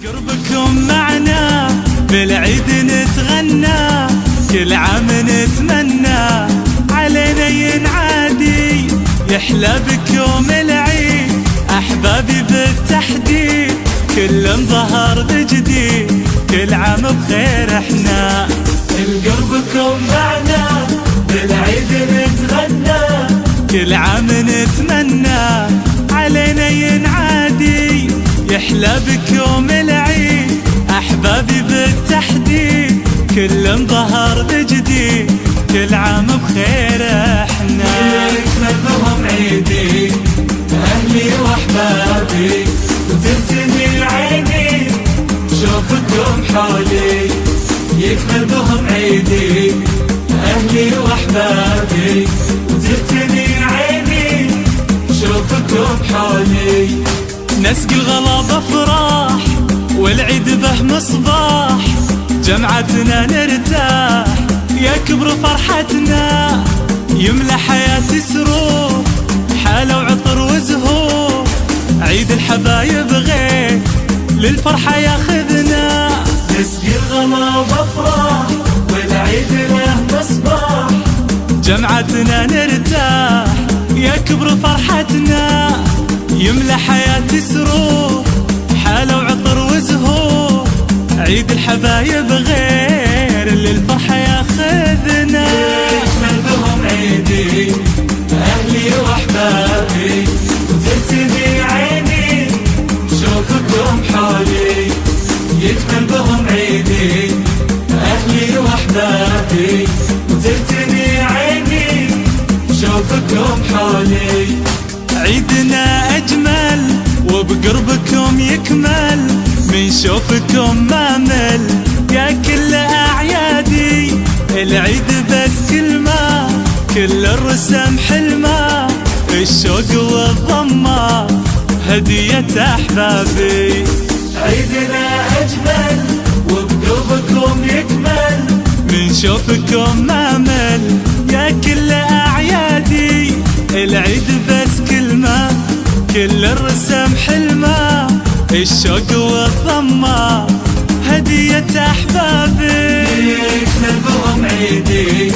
قربكم معنا بالعيد نتغنى، كل عام نتمنى علينا ينعادي، يحلى بكم العيد أحبابي بالتحديد، كل ظهر بجديد كل عام بخير احنا. قربكم معنا بالعيد نتغنى، كل عام نتمنى علينا ينعادي، يحلى بكم العيد أحبابي بالتحديد، كل ظهر بجديد كل عام بخير احنا. يكمل بهم عيدي أهلي وأحبابي وترتمي عيني شوفكم حولي، يكمل بهم عيدي أهلي وأحبابي وترتمي عيني شوفكم حولي. نسقي الغلا بفراح والعيد به مصباح، جمعتنا نرتاح يكبر فرحتنا، يملى حياتي سرور حالة وعطر وزهور، عيد الحبايب غير للفرحة ياخذنا. نسقي الغلا بفراح والعيد له مصباح، جمعتنا نرتاح يكبر فرحتنا، يملى حياتي سرور حالة وعطر وزهور، عيد الحبايب غير للفرحة ياخذنا. يكمل بهم عيدي أهلي وأحبابي وترتمي عيني شوفكم حولي، يكمل بهم عيدي أهلي وأحبابي وترتمي عيني شوفكم حولي. عيدنا أجمل وبقربكم يكمل، من شوفكم ما مل يا كل أعيادي، العيد بس كلمة كل الرسم حلمة، الشوق والضمة هدية أحبابي. عيدنا أجمل وبقربكم يكمل، من شوفكم ما مل يا كل أعيادي، العيد بس كلمة كل الرسم حلمة، الشوق والضمة هدية أحبابي. يكمل بهم عيدي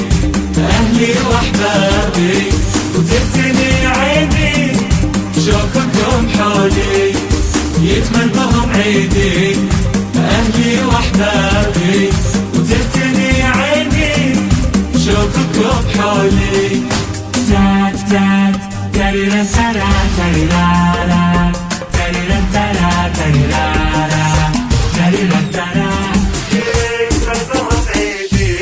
أهلي وأحبابي وترتمي عيني شوفكم حولي، يكمل بهم عيدي أهلي وأحبابي وترتمي عيني شوفكم حولي. تات تات تريرا ترا تريرا تريرا ترا تريرا تريرا ترا. يكمل بهم عيدي.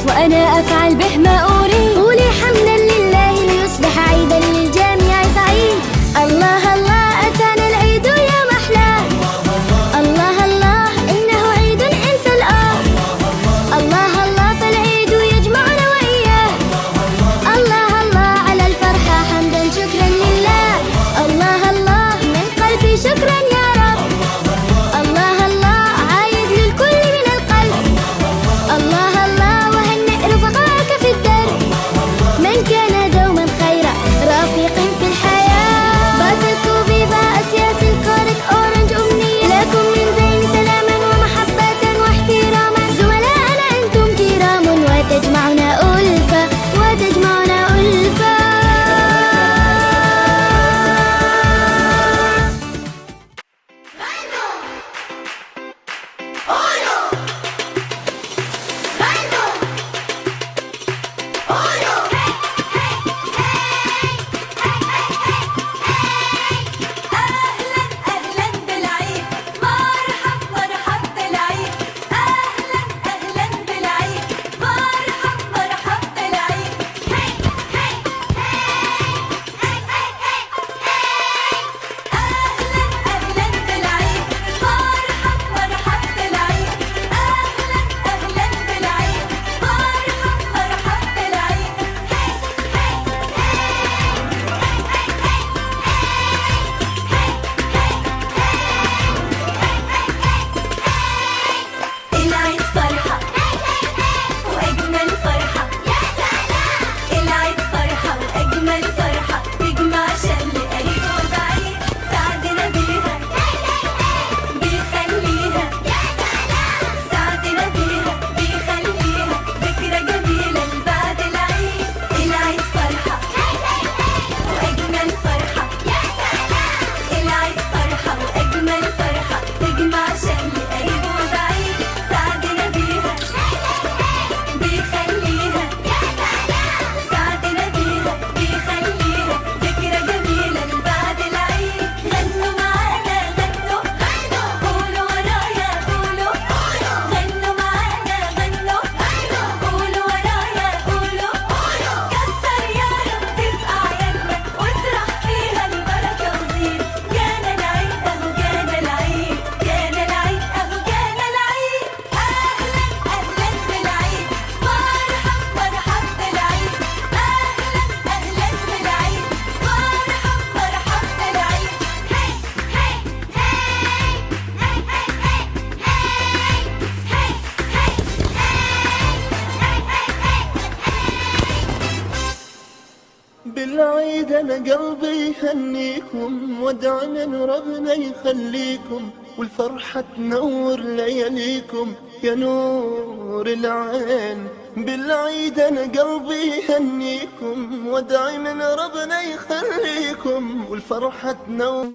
وأنا أفعل به ما أريد، قولي حمدا لله ليصبح عيدا للجميع سعيد. الله الله أتانا العيد يا محلاه، الله الله إنه عيد إنسى الآه، الله الله فالعيد يجمعنا وإياه، الله الله على بالعيد أنا قلبي يهنيكم، وادعي من ربنا يخليكم، والفرحة تنور لياليكم يا نور العين. بالعيد أنا قلبي يهنيكم، وادعي من ربنا يخليكم، والفرحة تنور